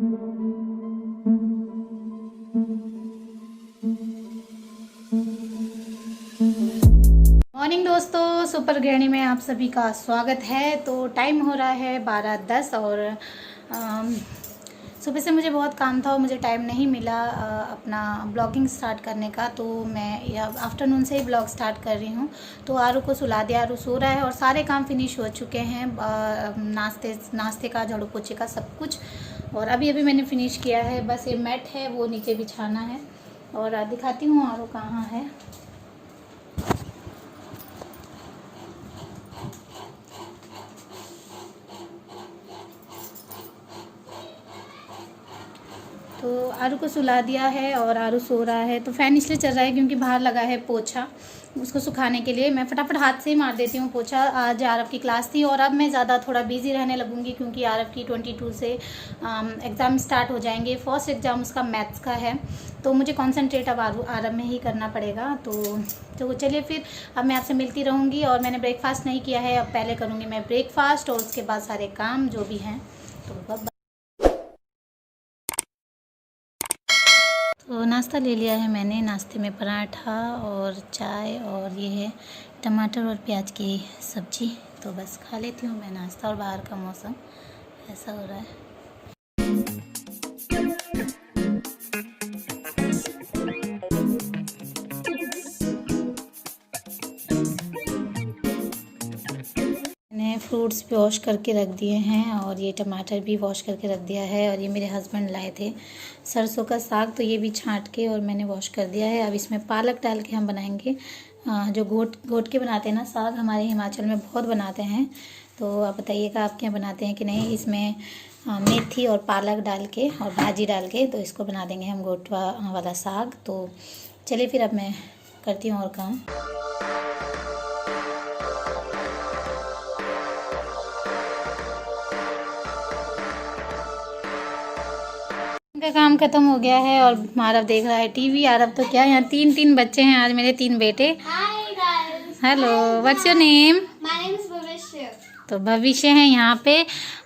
Morning दोस्तों, super गृहिणी में आप सभी का स्वागत है। तो टाइम हो रहा है 12:10 और सुबह से मुझे बहुत काम था और मुझे टाइम नहीं मिला अपना ब्लॉगिंग स्टार्ट करने का। तो मैं आफ्टरनून से ही ब्लॉग स्टार्ट कर रही हूँ। तो आरू को सुला दिया, आरू सो रहा है और सारे काम फिनिश हो चुके हैं, नाश्ते का, झाड़ू पोछे का, सब कुछ। और अभी मैंने फिनिश किया है, बस ये मैट है वो नीचे बिछाना है। और दिखाती हूँ आरू कहाँ है। तो आरू को सुला दिया है और आरू सो रहा है। तो फ़ैन इसलिए चल रहा है क्योंकि बाहर लगा है पोछा, उसको सुखाने के लिए। मैं फटाफट हाथ से ही मार देती हूँ पोछा। आज आरव की क्लास थी और अब मैं ज़्यादा थोड़ा बिजी रहने लगूँगी क्योंकि आरव की 22 से एग्ज़ाम स्टार्ट हो जाएंगे। फर्स्ट एग्ज़ाम उसका मैथ्स का है, तो मुझे कॉन्सेंट्रेट अब आरव में ही करना पड़ेगा। तो चलिए फिर अब मैं आपसे मिलती रहूँगी। और मैंने ब्रेकफास्ट नहीं किया है, अब पहले करूँगी मैं ब्रेकफास्ट और उसके बाद सारे काम जो भी हैं। तो नाश्ता ले लिया है मैंने। नाश्ते में पराठा और चाय और ये है टमाटर और प्याज की सब्ज़ी। तो बस खा लेती हूँ मैं नाश्ता। और बाहर का मौसम ऐसा हो रहा है। मैंने फ्रूट्स भी वॉश करके रख दिए हैं और ये टमाटर भी वॉश करके रख दिया है। और ये मेरे हस्बैंड लाए थे सरसों का साग, तो ये भी छांट के और मैंने वॉश कर दिया है। अब इसमें पालक डाल के हम बनाएंगे जो घोट के बनाते हैं ना साग, हमारे हिमाचल में बहुत बनाते हैं। तो आप बताइएगा आपके यहाँ बनाते हैं कि नहीं। इसमें मेथी और पालक डाल के और भाजी डाल के तो इसको बना देंगे हम घोट वाला साग। तो चलिए फिर अब मैं करती हूँ और काम। का काम खत्म हो गया है और आरव देख रहा है टीवी। आरव तो क्या, यहाँ तीन बच्चे हैं आज, मेरे 3 बेटे। Hello, what's your name? My name is भविष्य। तो भविष्य है यहाँ पे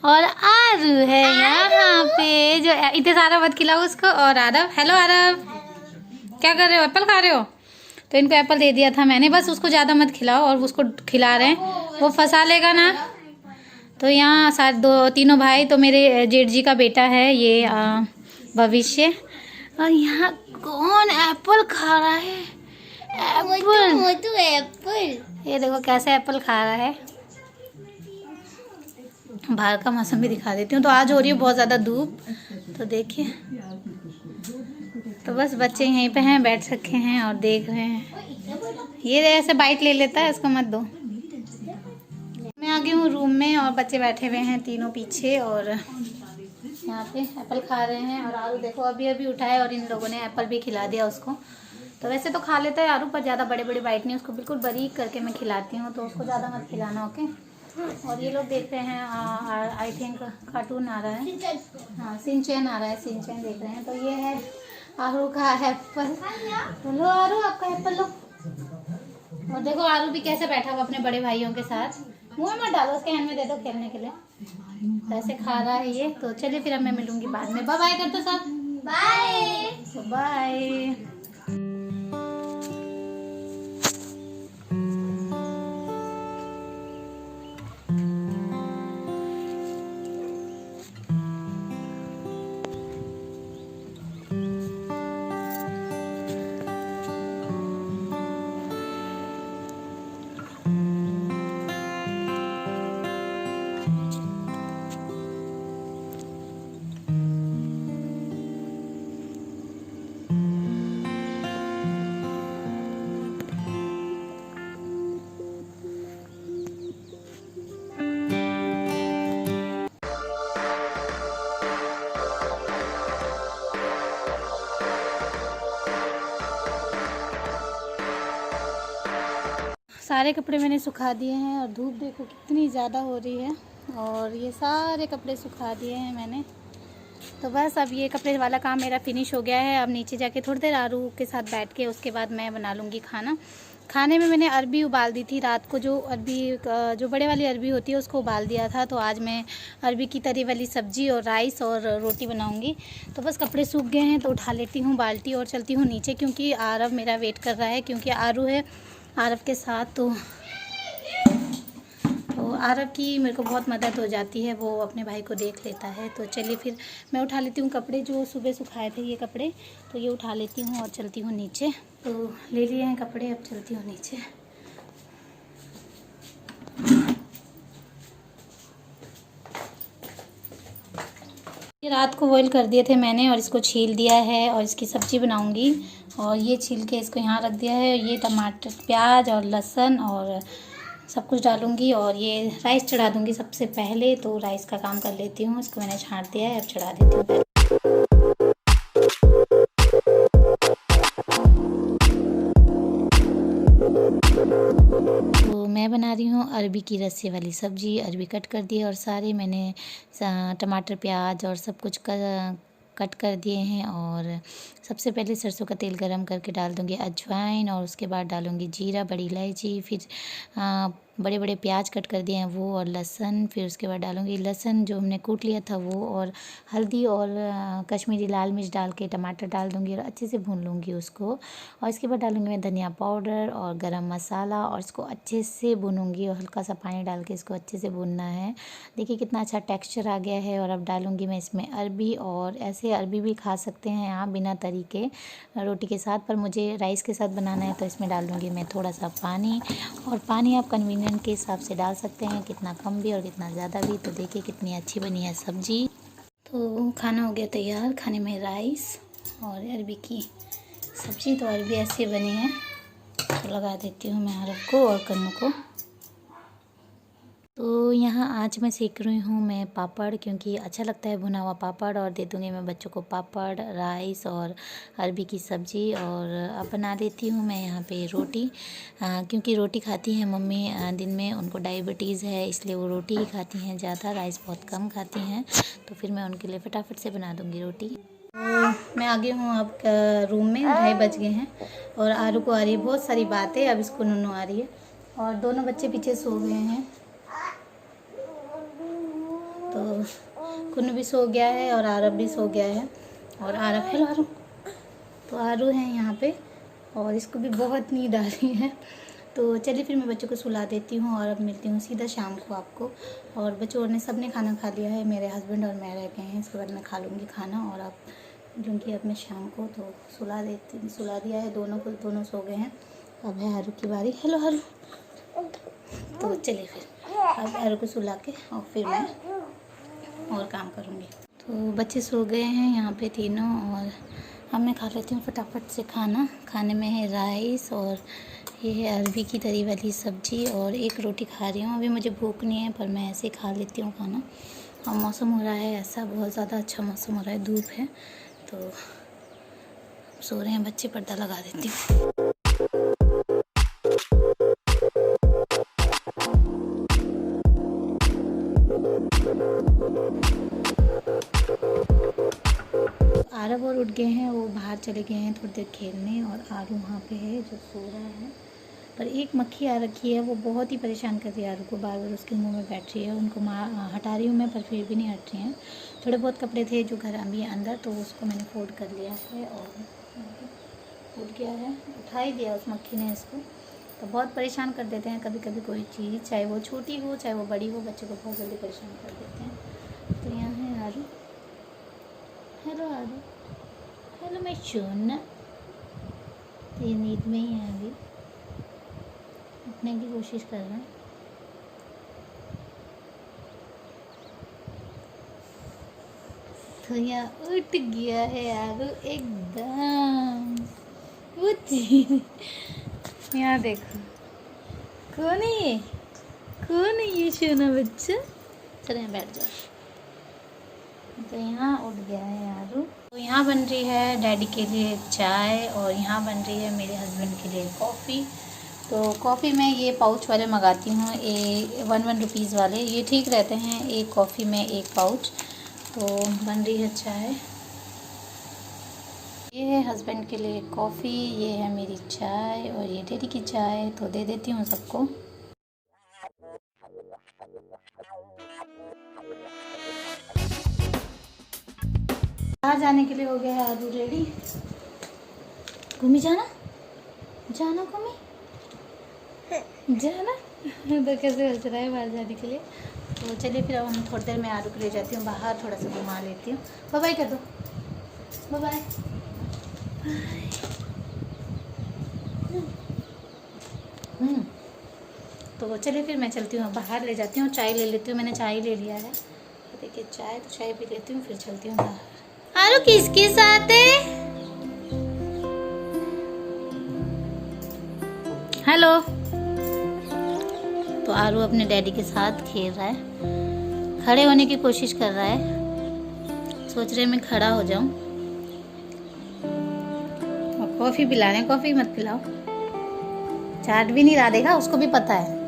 और आरू है यहाँ पे। जो इतने सारा मत खिलाओ उसको। और आरव, हेलो आरव, क्या कर रहे हो? एप्पल खा रहे हो? तो इनको एप्पल दे दिया था मैंने, बस उसको ज़्यादा मत खिलाओ। और उसको खिला रहे हैं, वो फंसा लेगा ना। तो यहाँ साथ तीनों भाई, तो मेरे जेठ जी का बेटा है ये भविष्य। और यहाँ कौन एप्पल खा रहा है? एप्पल, ये देखो कैसे एप्पल खा रहा है। बाहर का मौसम भी दिखा देती हूँ। तो आज हो रही है बहुत ज़्यादा धूप, तो देखिए। तो बस बच्चे यहीं पे हैं, बैठ रखे हैं और देख रहे हैं। ये ऐसे बाइट ले लेता है, इसको मत दो। मैं आ गई हूँ रूम में और बच्चे बैठे हुए हैं तीनों पीछे और यहाँ पे एप्पल खा रहे हैं। और आरू देखो अभी उठा है और इन लोगों ने एप्पल भी खिला दिया उसको। तो वैसे तो खा लेता है आरू, पर ज़्यादा बड़े बाइट नहीं, उसको बिल्कुल बारीक करके मैं खिलाती हूँ। तो उसको ज़्यादा मत खिलाना, ओके। और ये लोग देख रहे हैं, आई थिंक कार्टून आ रहा है। हाँ, सिंचैन आ रहा है, सिंचैन देख रहे हैं। तो ये है आरू का एप्पल। तो लो आरू, आपका एप्पल लो। और देखो आरू भी कैसे बैठा हुआ अपने बड़े भाइयों के साथ। मुँह मत डालो, उसके हैंड में दे दो खेलने के लिए। तो ऐसे खा रहा है ये। तो चलिए फिर अब मैं मिलूंगी बाद में। बाय बाय कर दो सब। Bye bye. सारे कपड़े मैंने सुखा दिए हैं और धूप देखो कितनी ज़्यादा हो रही है। और ये सारे कपड़े सुखा दिए हैं मैंने। तो बस अब ये कपड़े वाला काम मेरा फिनिश हो गया है। अब नीचे जाके थोड़ी देर आरू के साथ बैठ के उसके बाद मैं बना लूँगी खाना। खाने में मैंने अरबी उबाल दी थी रात को, जो बड़े वाली अरबी होती है उसको उबाल दिया था। तो आज मैं अरबी की तरी वाली सब्ज़ी और राइस और रोटी बनाऊंगी। तो बस कपड़े सूख गए हैं तो उठा लेती हूँ बाल्टी और चलती हूँ नीचे, क्योंकि आरव मेरा वेट कर रहा है, क्योंकि आरू है आरव के साथ। तो आरव की मेरे को बहुत मदद हो जाती है, वो अपने भाई को देख लेता है। तो चलिए फिर मैं उठा लेती हूँ कपड़े, जो सुबह सुखाए थे ये कपड़े, तो ये उठा लेती हूँ और चलती हूँ नीचे। तो ले लिए हैं कपड़े, अब चलती हूँ नीचे। ये रात को बॉईल कर दिए थे मैंने और इसको छील दिया है और इसकी सब्ज़ी बनाऊँगी। और ये छील के इसको यहाँ रख दिया है। ये टमाटर, प्याज और लहसुन और सब कुछ डालूंगी और ये राइस चढ़ा दूंगी सबसे पहले। तो राइस का काम कर लेती हूँ, इसको मैंने छाँट दिया है, अब चढ़ा देती हूँ। तो मैं बना रही हूँ अरबी की रस्से वाली सब्ज़ी। अरबी कट कर दी है और सारे मैंने टमाटर, प्याज और सब कुछ कट कर दिए हैं। और सबसे पहले सरसों का तेल गरम करके डाल दूँगी अजवाइन, और उसके बाद डालूँगी जीरा, बड़ी इलायची, फिर बड़े बड़े प्याज कट कर दिए हैं वो, और लहसुन। फिर उसके बाद डालूँगी लहसुन जो हमने कूट लिया था वो, और हल्दी और कश्मीरी लाल मिर्च डाल के टमाटर डाल दूँगी और अच्छे से भून लूँगी उसको। और इसके बाद डालूँगी मैं धनिया पाउडर और गरम मसाला, और इसको अच्छे से भूनूँगी और हल्का सा पानी डाल के इसको अच्छे से भूनना है। देखिए कितना अच्छा टेक्स्चर आ गया है। और अब डालूँगी मैं इसमें अरबी, और ऐसे अरबी भी खा सकते हैं आप बिना तरी के रोटी के साथ, पर मुझे राइस के साथ बनाना है तो इसमें डाल दूँगी मैं थोड़ा सा पानी। और पानी आप कन्वीनियंट के हिसाब से डाल सकते हैं, कितना कम भी और कितना ज़्यादा भी। तो देखिए कितनी अच्छी बनी है सब्ज़ी। तो खाना हो गया तैयार, खाने में राइस और अरबी की सब्ज़ी। तो अरबी ऐसे बनी है, तो लगा देती हूँ मैं आरव को और कन्नू को। तो यहाँ आज मैं सेक रही हूँ मैं पापड़, क्योंकि अच्छा लगता है भुना हुआ पापड़। और दे दूँगी मैं बच्चों को पापड़, राइस और अरबी की सब्ज़ी। और अब बना लेती हूँ मैं यहाँ पे रोटी, क्योंकि रोटी खाती हैं मम्मी दिन में, उनको डायबिटीज़ है इसलिए वो रोटी ही खाती हैं ज़्यादा, राइस बहुत कम खाती हैं। तो फिर मैं उनके लिए फटाफट से बना दूँगी रोटी। तो मैं आ गई हूँ अब रूम में, 2:30 बज गए हैं और आरू को आ रही है बहुत सारी बातें। अब इसको नुनू आ रही है और दोनों बच्चे पीछे सो गए हैं। तो कुन्नू भी सो गया है और आरव भी सो गया है। और आरव, हेलो आरू, तो आरू है यहाँ पे और इसको भी बहुत नींद आ रही है। तो चलिए फिर मैं बच्चों को सुला देती हूँ और अब मिलती हूँ सीधा शाम को आपको। और बच्चों ने सब ने खाना खा लिया है, मेरे हस्बैंड और मैं रह गए हैं, इसके बाद मैं खा लूँगी खाना। और अब क्योंकि अब मैं शाम को तो सुला दिया है दोनों को, दोनों सो गए हैं। अब है आरू की बारी। हेलो आरू, तो चलिए फिर अब आरू को सुला के और फिर मैं और काम करूँगी। तो बच्चे सो गए हैं यहाँ पे तीनों, और अब मैं खा लेती हूँ फटाफट से खाना। खाने में है राइस और ये है अरबी की तरी वाली सब्ज़ी और एक रोटी खा रही हूँ। अभी मुझे भूख नहीं है पर मैं ऐसे ही खा लेती हूँ खाना। और मौसम हो रहा है ऐसा, बहुत ज़्यादा अच्छा मौसम हो रहा है, धूप है। तो सो रहे हैं बच्चे, पर्दा लगा देती हूँ। आरव और उठ गए हैं, वो बाहर चले गए हैं थोड़ी देर खेलने। और आरू वहाँ पे है जो सो रहा है, पर एक मक्खी आ रखी है, वो बहुत ही परेशान कर रही है आरू को, बार बार उसके मुंह में बैठ रही है। उनको हटा रही हूँ मैं पर फिर भी नहीं हट रही हैं। थोड़े बहुत कपड़े थे जो घर अभी अंदर, तो उसको मैंने फोल्ड कर लिया है और उठ गया है, उठा ही दिया उस मक्खी ने इसको। तो बहुत परेशान कर देते हैं कभी कभी कोई चीज़, चाहे वो छोटी हो चाहे वो बड़ी हो, बच्चे को बहुत जल्दी परेशान कर देते हैं। तो यहाँ है आरू। हेलो आरू, हेलो मैं सोना। तो ये नींद में ही है, अभी उठने की कोशिश कर रहा है। तो यहाँ उठ गया है आरू एकदम, उठ। यहाँ देखो, कौन है ये, कौन है ये सोना बच्चा। चलो यहाँ बैठ जाओ। तो यहाँ उठ गया है आरू। तो यहाँ बन रही है डैडी के लिए चाय और यहाँ बन रही है मेरे हस्बैंड के लिए कॉफ़ी। तो कॉफ़ी मैं ये पाउच वाले मंगाती हूँ, 1 रुपीज़ वाले, ये ठीक रहते हैं, एक कॉफ़ी में 1 पाउच। तो बन रही है चाय ये है हस्बैंड के लिए कॉफ़ी, ये है मेरी चाय और ये डैडी की चाय, तो दे देती हूँ सबको। बाहर जाने के लिए हो गया है आलू रेडी। घूमी जाना, जाना घूमी, जाना। तो कैसे हंस रहा है बाहर जाने के लिए। तो चलिए फिर अब हम थोड़ी देर में आलू को ले जाती हूँ बाहर, थोड़ा सा घुमा लेती हूँ। बाय बाय कर दो, बाय बाय। तो चलिए फिर मैं चलती हूँ बाहर, ले जाती हूँ, चाय ले लेती हूँ। मैंने चाय ले लिया है, तो देखिए चाय, तो चाय पी लेती हूँ, फिर चलती हूँ बाहर। आलू किसके साथ है? हेलो। तो आरू अपने डैडी के साथ खेल रहा है, खड़े होने की कोशिश कर रहा है, सोच रहे मैं खड़ा हो जाऊं। और कॉफ़ी पिला रहे हैं, कॉफ़ी मत पिलाओ, चाट भी नहीं रहा, देखा, उसको भी पता है।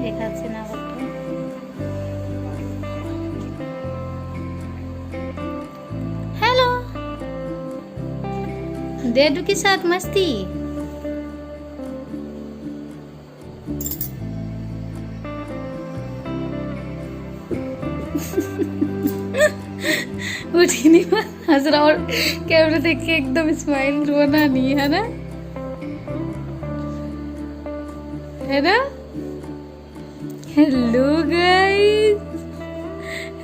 एक हाथ से ना पकड़ो। हेलो, डेडू के साथ मस्ती। उठ ही नहीं हंस रहा, और कैमरा देख के एकदम स्माइल, रोना नहीं है ना, है ना। हेलो गाइस,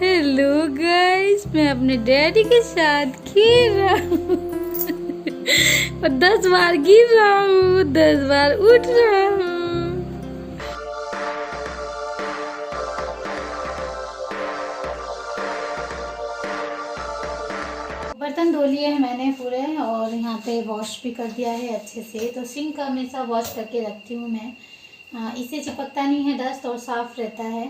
हेलो गाइस, मैं अपने डैडी के साथ खेल रहा हूँ और 10 बार गिर रहा हूँ, 10 बार उठ रहा हूँ। बर्तन धो लिए हैं मैंने पूरे, और यहाँ पे वॉश भी कर दिया है अच्छे से। तो सिंक का हमेशा वॉश करके रखती हूँ मैं, इससे चिपकता नहीं है डस्ट और साफ़ रहता है।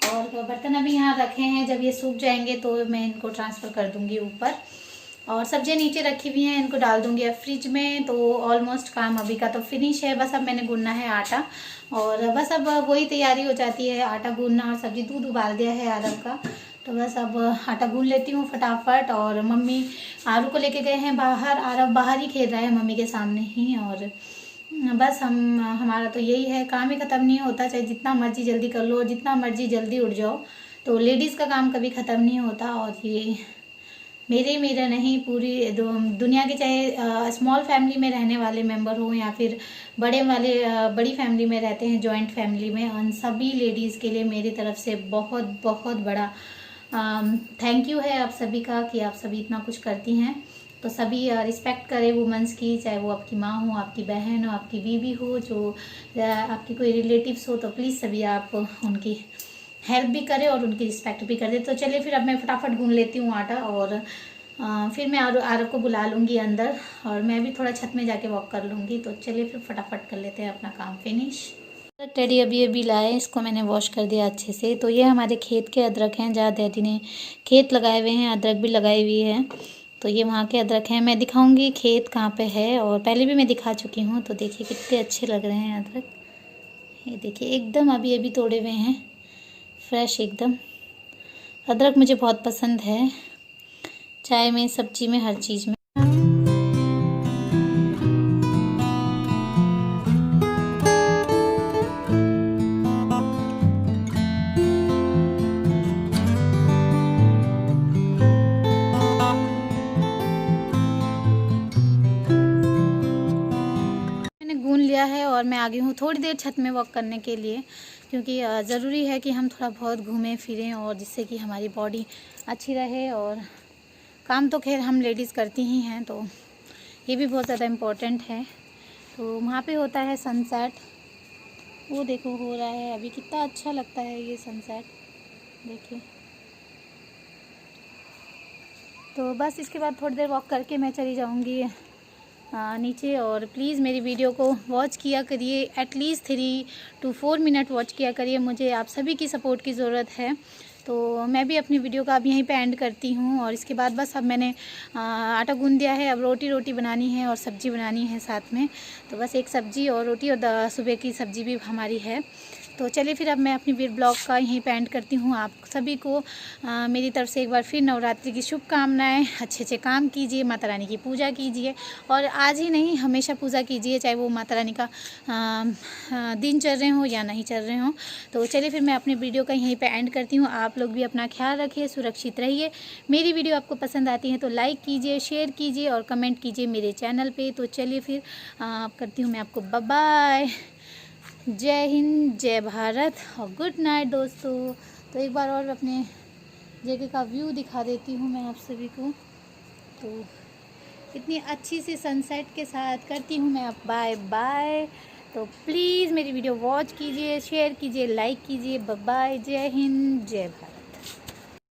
और बर्तन अभी यहाँ रखे हैं, जब ये सूख जाएंगे तो मैं इनको ट्रांसफ़र कर दूँगी ऊपर। और सब्जियाँ नीचे रखी हुई हैं, इनको डाल दूँगी अब फ्रिज में। तो ऑलमोस्ट काम अभी का तो फिनिश है, बस अब मैंने गूंदना है आटा, और बस अब वही तैयारी हो जाती है, आटा गूंदना और सब्जी। दूध उबाल दिया है आरव का, तो बस अब आटा गूंद लेती हूँ फटाफट। और मम्मी आरू को लेके गए हैं बाहर, आरव बाहर ही खेल रहा है मम्मी के सामने ही। और बस हमारा तो यही है, काम ही ख़त्म नहीं होता, चाहे जितना मर्जी जल्दी कर लो, जितना मर्जी जल्दी उठ जाओ, तो लेडीज़ का काम कभी ख़त्म नहीं होता। और ये मेरा नहीं, पूरी दुनिया के, चाहे स्मॉल फैमिली में रहने वाले मेंबर हो या फिर बड़ी फैमिली में रहते हैं, जॉइंट फैमिली में, उन सभी लेडीज़ के लिए मेरी तरफ से बहुत बहुत बड़ा थैंक यू है आप सभी का, कि आप सभी इतना कुछ करती हैं। तो सभी रिस्पेक्ट करें वुमेंस की, चाहे वो आपकी माँ हो, आपकी बहन हो, आपकी बीवी हो, जो आपकी कोई रिलेटिव्स हो, तो प्लीज़ सभी आप उनकी हेल्प भी करें और उनकी रिस्पेक्ट भी कर दे। तो चलिए फिर अब मैं फटाफट गूंद लेती हूँ आटा, और फिर मैं आरव को बुला लूँगी अंदर, और मैं भी थोड़ा छत में जाके वॉक कर लूँगी। तो चलिए फिर फटाफट कर लेते हैं अपना काम फिनिश। डैडी अभी लाए, इसको मैंने वॉश कर दिया अच्छे से। तो ये हमारे खेत के अदरक हैं, जहाँ डैडी ने खेत लगाए हुए हैं, अदरक भी लगाई हुई है। तो ये वहाँ के अदरक हैं, मैं दिखाऊंगी खेत कहाँ पे है, और पहले भी मैं दिखा चुकी हूँ। तो देखिए कितने अच्छे लग रहे हैं अदरक, ये देखिए एकदम अभी तोड़े हुए हैं, फ्रेश एकदम। अदरक मुझे बहुत पसंद है, चाय में, सब्जी में, हर चीज़ में। गूंद लिया है, और मैं आ गई हूँ थोड़ी देर छत में वॉक करने के लिए, क्योंकि ज़रूरी है कि हम थोड़ा बहुत घूमें फिरें, और जिससे कि हमारी बॉडी अच्छी रहे। और काम तो खैर हम लेडीज़ करती ही हैं, तो ये भी बहुत ज़्यादा इम्पोर्टेंट है। तो वहाँ पे होता है सनसेट, वो देखो हो रहा है अभी, कितना अच्छा लगता है ये सनसेट, देखिए। तो बस इसके बाद थोड़ी देर वॉक करके मैं चली जाऊँगी नीचे। और प्लीज़ मेरी वीडियो को वॉच किया करिए, एटलीस्ट 3 to 4 मिनट वॉच किया करिए। मुझे आप सभी की सपोर्ट की ज़रूरत है। तो मैं भी अपनी वीडियो का अब यहीं पे एंड करती हूँ। और इसके बाद बस अब मैंने आटा गूँध दिया है, अब रोटी बनानी है और सब्ज़ी बनानी है साथ में। तो बस एक सब्ज़ी और रोटी और सुबह की सब्ज़ी भी हमारी है। तो चलिए फिर अब मैं अपनी ब्लॉग का यहीं पे एंड करती हूँ। आप सभी को मेरी तरफ से एक बार फिर नवरात्रि की शुभकामनाएं। अच्छे अच्छे काम कीजिए, माता रानी की पूजा कीजिए, और आज ही नहीं हमेशा पूजा कीजिए, चाहे वो माता रानी का दिन चल रहे हो या नहीं चल रहे हो। तो चलिए फिर मैं अपनी वीडियो का यहीं पे एंड करती हूँ। आप लोग भी अपना ख्याल रखिए, सुरक्षित रहिए। मेरी वीडियो आपको पसंद आती है तो लाइक कीजिए, शेयर कीजिए और कमेंट कीजिए मेरे चैनल पे। तो चलिए फिर करती हूँ मैं आपको बाय बाय। जय हिंद, जय भारत और गुड नाइट दोस्तों। तो एक बार और अपने जगह का व्यू दिखा देती हूँ मैं आप सभी को। तो इतनी अच्छी सी सनसेट के साथ करती हूँ मैं अब बाय बाय। तो प्लीज़ मेरी वीडियो वॉच कीजिए, शेयर कीजिए, लाइक कीजिए। बाय बाय, जय हिंद, जय भारत।